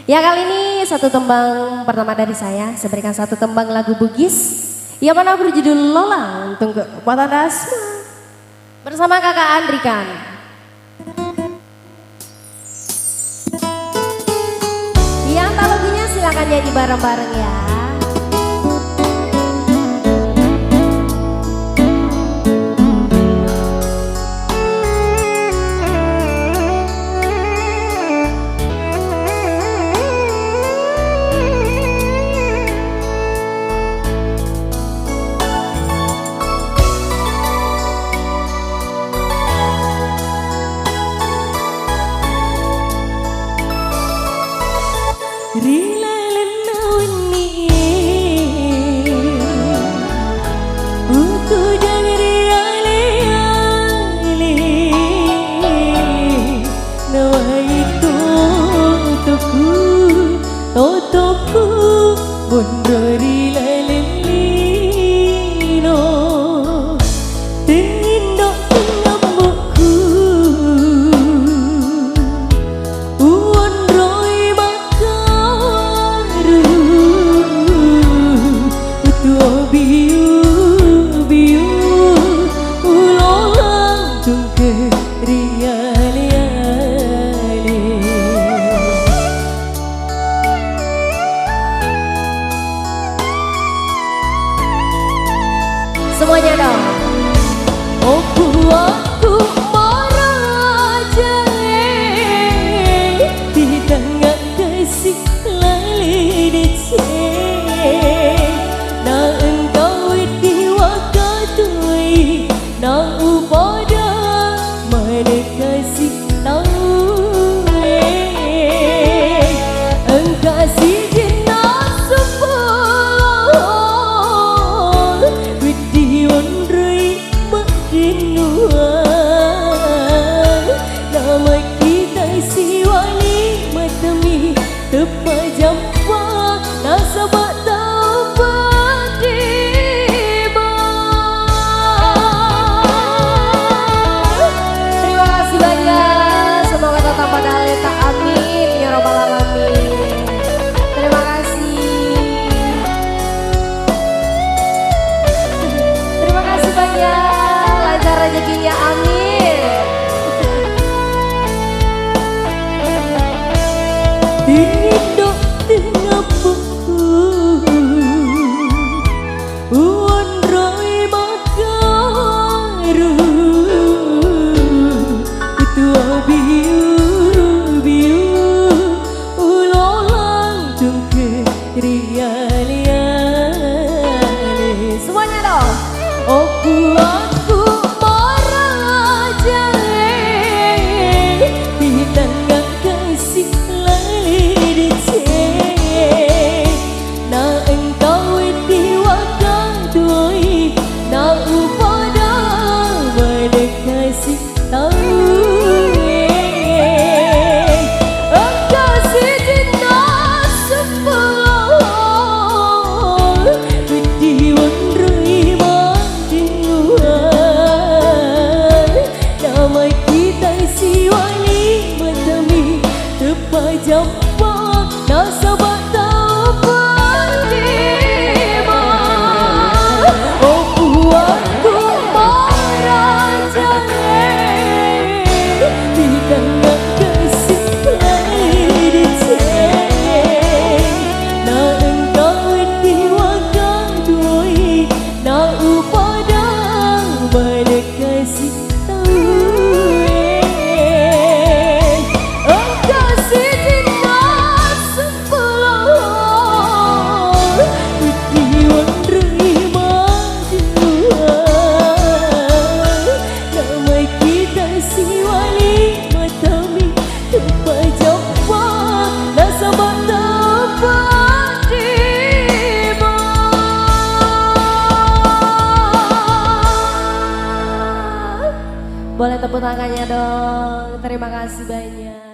Ya kali ini satu tembang pertama dari saya berikan satu tembang lagu Bugis yang mana berjudul Lolang untuk kekuatan Asma bersama kakak Andrikan. Yang tak lagunya silakan nyanyi bareng-bareng ya. Semuanya dong. Oh aku meraja di tengah kasih lali dicek. Na engkau di wakatui na upada mana kasih tahu engkasih rezekinya, amin. Dindok tengah buku uon roy makaru utua biu ulolang tungke riali-ali. Semuanya dong. Oh aku boleh tepuk tangannya dong. Terima kasih banyak.